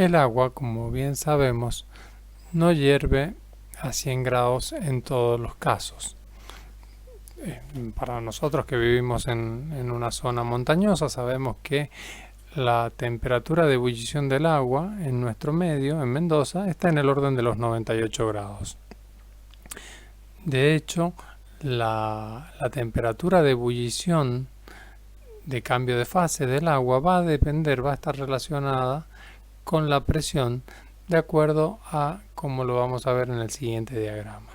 El agua, como bien sabemos, no hierve a 100 grados en todos los casos. Para nosotros que vivimos en una zona montañosa, sabemos que la temperatura de ebullición del agua en nuestro medio, en Mendoza, está en el orden de los 98 grados. De hecho, la temperatura de ebullición de cambio de fase del agua va a estar relacionada con la presión, de acuerdo a como lo vamos a ver en el siguiente diagrama.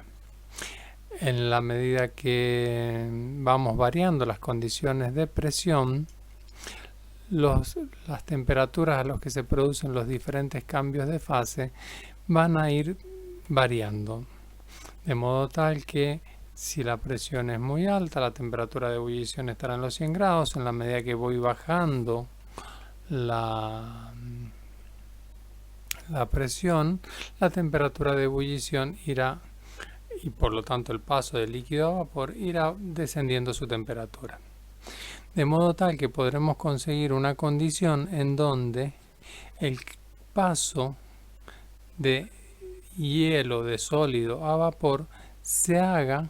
En la medida que vamos variando las condiciones de presión, las temperaturas a las que se producen los diferentes cambios de fase van a ir variando, de modo tal que si la presión es muy alta, la temperatura de ebullición estará en los 100 grados. En la medida que voy bajando la presión, la temperatura de ebullición irá, y por lo tanto el paso del líquido a vapor irá descendiendo su temperatura. De modo tal que podremos conseguir una condición en donde el paso de hielo de sólido a vapor se haga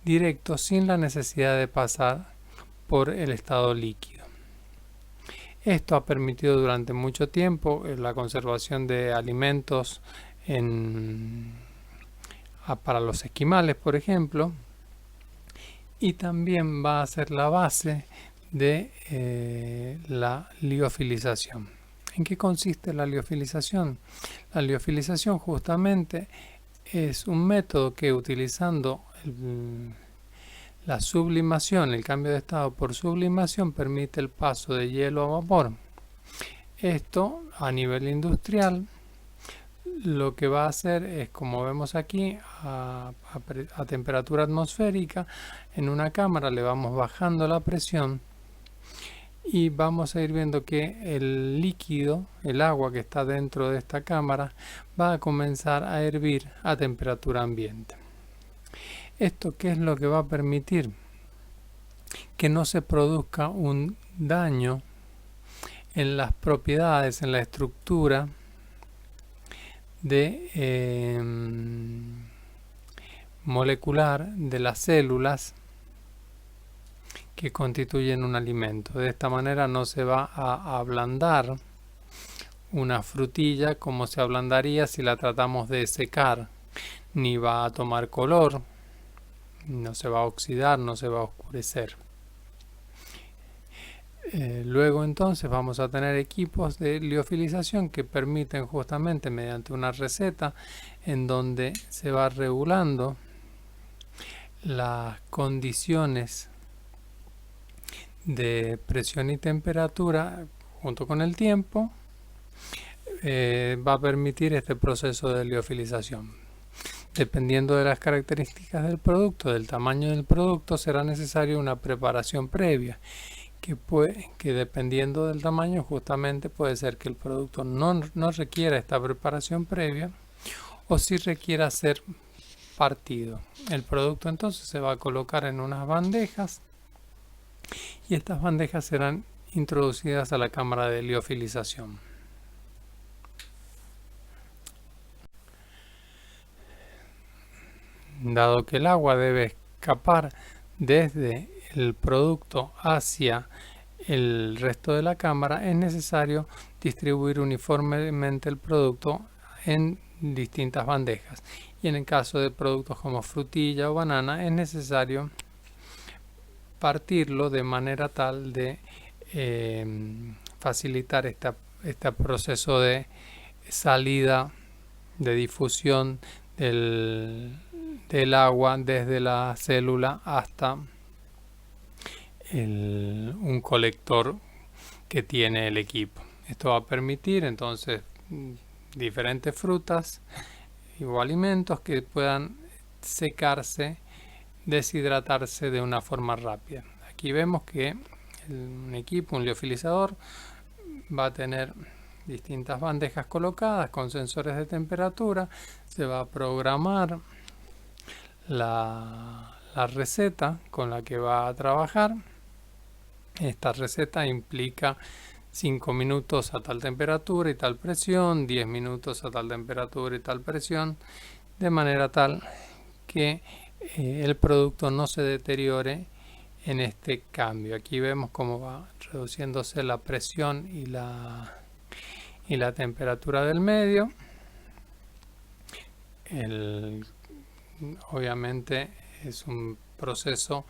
directo sin la necesidad de pasar por el estado líquido. Esto ha permitido durante mucho tiempo la conservación de alimentos para los esquimales, por ejemplo, y también va a ser la base de la liofilización. ¿En qué consiste la liofilización? La liofilización justamente es un método que, utilizando la sublimación, el cambio de estado por sublimación, permite el paso de hielo a vapor. Esto a nivel industrial lo que va a hacer es, como vemos aquí, a temperatura atmosférica, en una cámara le vamos bajando la presión y vamos a ir viendo que el líquido, el agua que está dentro de esta cámara, va a comenzar a hervir a temperatura ambiente. ¿Esto qué es lo que va a permitir? Que no se produzca un daño en las propiedades, en la estructura molecular de las células que constituyen un alimento. De esta manera no se va a ablandar una frutilla como se ablandaría si la tratamos de secar, ni va a tomar color, no se va a oxidar, no se va a oscurecer. Luego entonces vamos a tener equipos de liofilización que permiten justamente mediante una receta en donde se va regulando las condiciones de presión y temperatura junto con el tiempo, va a permitir este proceso de liofilización. Dependiendo de las características del producto, del tamaño del producto, será necesaria una preparación previa que dependiendo del tamaño justamente puede ser que el producto no requiera esta preparación previa o si requiera ser partido. El producto entonces se va a colocar en unas bandejas y estas bandejas serán introducidas a la cámara de liofilización. Dado que el agua debe escapar desde el producto hacia el resto de la cámara, es necesario distribuir uniformemente el producto en distintas bandejas. Y en el caso de productos como frutilla o banana, es necesario partirlo de manera tal de facilitar este proceso de salida, de difusión del agua desde la célula hasta un colector que tiene el equipo. Esto va a permitir entonces diferentes frutas o alimentos que puedan secarse, deshidratarse de una forma rápida. Aquí vemos que un equipo, un liofilizador, va a tener distintas bandejas colocadas con sensores de temperatura. Se va a programar la receta con la que va a trabajar. Esta receta implica 5 minutos a tal temperatura y tal presión, 10 minutos a tal temperatura y tal presión, de manera tal que el producto no se deteriore en este cambio. Aquí vemos cómo va reduciéndose la presión y la temperatura del medio. Obviamente es un proceso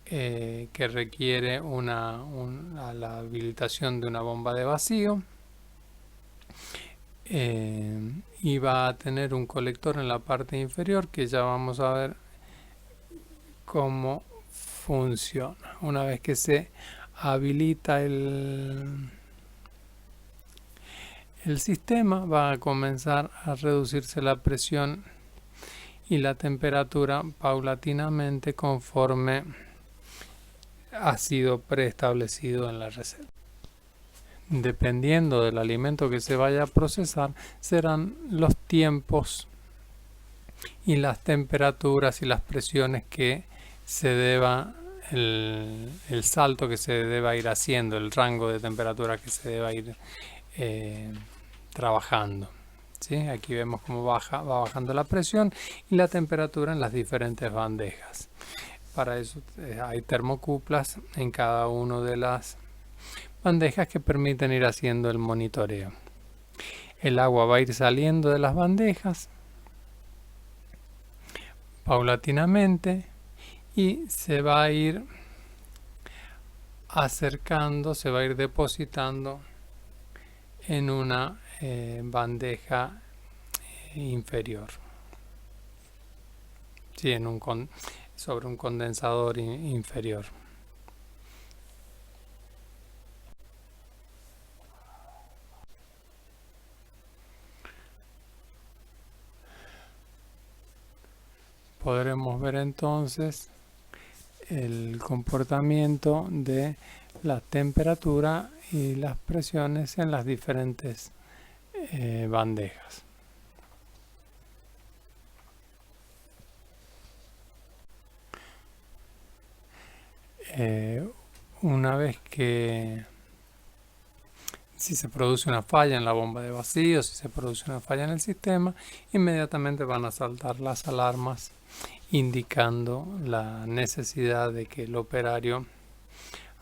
que requiere la habilitación de una bomba de vacío, y va a tener un colector en la parte inferior que ya vamos a ver cómo funciona. Una vez que se habilita el sistema, va a comenzar a reducirse la presión y la temperatura paulatinamente conforme ha sido preestablecido en la receta. Dependiendo del alimento que se vaya a procesar, serán los tiempos y las temperaturas y las presiones que se deba, el salto que se deba ir haciendo, el rango de temperatura que se deba ir trabajando. ¿Sí? Aquí vemos cómo va bajando la presión y la temperatura en las diferentes bandejas. Para eso hay termocuplas en cada una de las bandejas que permiten ir haciendo el monitoreo. El agua va a ir saliendo de las bandejas paulatinamente y se va a ir acercando, se va a ir depositando en una bandeja inferior, sí, sobre un condensador inferior. Podremos ver entonces el comportamiento de la temperatura y las presiones en las diferentes bandejas. Una vez que si se produce una falla en la bomba de vacío, si se produce una falla en el sistema, inmediatamente van a saltar las alarmas indicando la necesidad de que el operario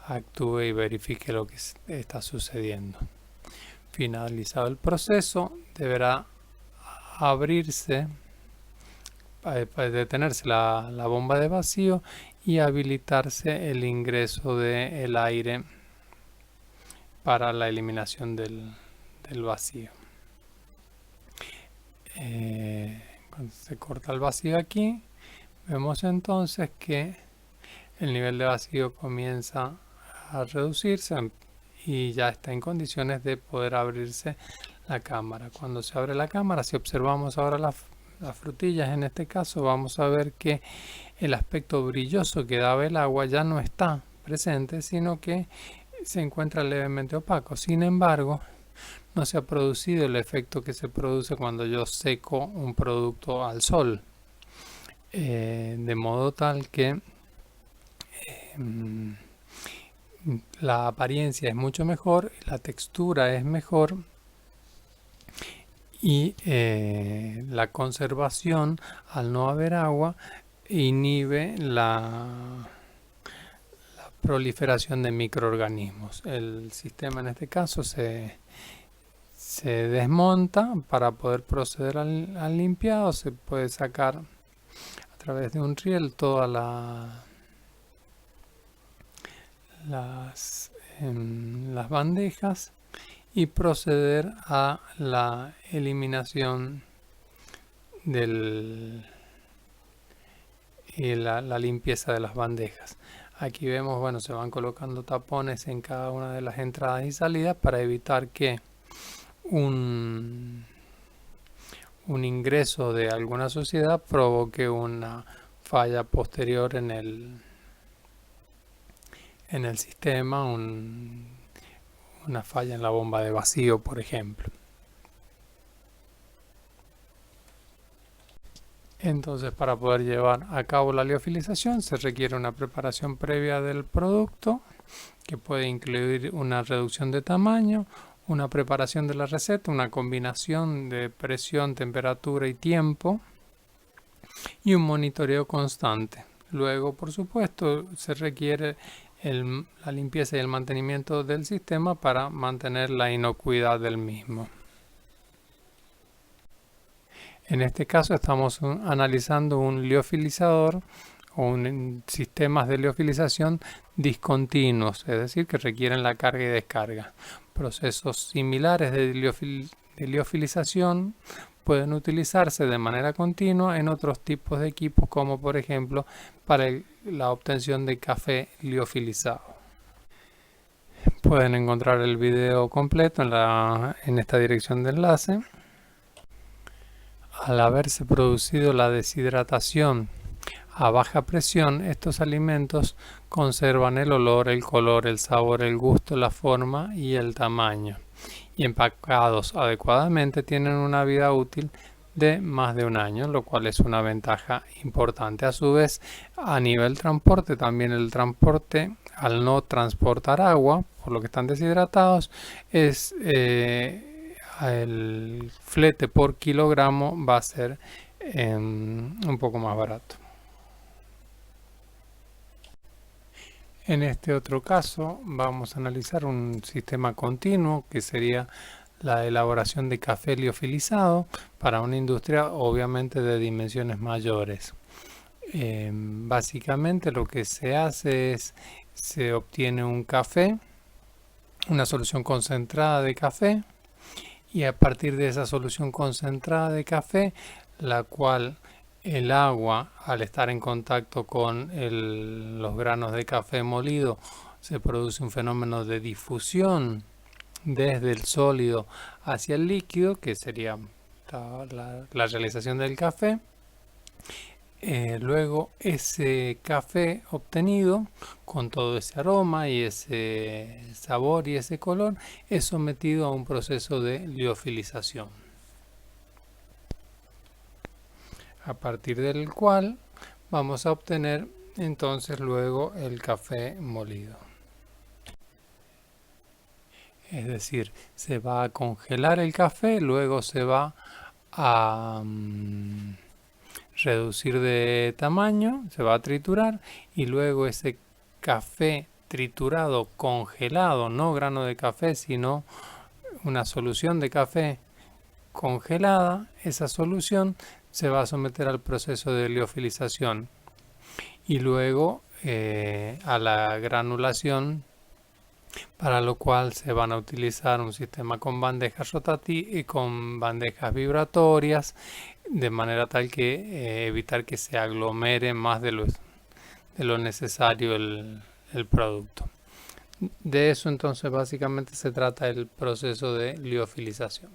actúe y verifique lo que está sucediendo. Finalizado el proceso, deberá abrirse, detenerse la bomba de vacío y habilitarse el ingreso del aire para la eliminación del vacío. Cuando se corta el vacío aquí, vemos entonces que el nivel de vacío comienza a reducirse y ya está en condiciones de poder abrirse la cámara. Cuando se abre la cámara, si observamos ahora las frutillas en este caso, vamos a ver que el aspecto brilloso que daba el agua ya no está presente, sino que se encuentra levemente opaco. Sin embargo, no se ha producido el efecto que se produce cuando yo seco un producto al sol, de modo tal que la apariencia es mucho mejor, la textura es mejor y la conservación, al no haber agua, inhibe la proliferación de microorganismos. El sistema en este caso se desmonta para poder proceder al limpiado. Se puede sacar a través de un riel todas las bandejas y proceder a la eliminación y la limpieza de las bandejas. Aquí vemos, bueno, se van colocando tapones en cada una de las entradas y salidas para evitar que un ingreso de alguna suciedad provoque una falla posterior en el sistema, una falla en la bomba de vacío, por ejemplo. Entonces, para poder llevar a cabo la liofilización se requiere una preparación previa del producto que puede incluir una reducción de tamaño, una preparación de la receta, una combinación de presión, temperatura y tiempo y un monitoreo constante. Luego, por supuesto, se requiere la limpieza y el mantenimiento del sistema para mantener la inocuidad del mismo. En este caso estamos analizando un liofilizador o sistemas de liofilización discontinuos, es decir, que requieren la carga y descarga. Procesos similares de liofilización pueden utilizarse de manera continua en otros tipos de equipos, como por ejemplo para la obtención de café liofilizado. Pueden encontrar el video completo en esta dirección de enlace. Al haberse producido la deshidratación a baja presión, estos alimentos conservan el olor, el color, el sabor, el gusto, la forma y el tamaño. Y empacados adecuadamente tienen una vida útil de más de un año, lo cual es una ventaja importante. A su vez, a nivel transporte, también el transporte, al no transportar agua, por lo que están deshidratados, es el flete por kilogramo va a ser un poco más barato. En este otro caso vamos a analizar un sistema continuo que sería la elaboración de café liofilizado para una industria obviamente de dimensiones mayores. Básicamente lo que se hace es se obtiene un café, una solución concentrada de café, y a partir de esa solución concentrada de café, la cual el agua, al estar en contacto con los granos de café molido, se produce un fenómeno de difusión desde el sólido hacia el líquido, que sería la realización del café. Luego ese café obtenido con todo ese aroma y ese sabor y ese color es sometido a un proceso de liofilización, a partir del cual vamos a obtener entonces luego el café molido. Es decir, se va a congelar el café, luego se va a reducir de tamaño, se va a triturar y luego ese café triturado, congelado, no grano de café, sino una solución de café congelada, esa solución se va a someter al proceso de liofilización y luego a la granulación, para lo cual se van a utilizar un sistema con bandejas rotativas y con bandejas vibratorias, de manera tal que evitar que se aglomere más de lo necesario el producto. De eso entonces básicamente se trata el proceso de liofilización.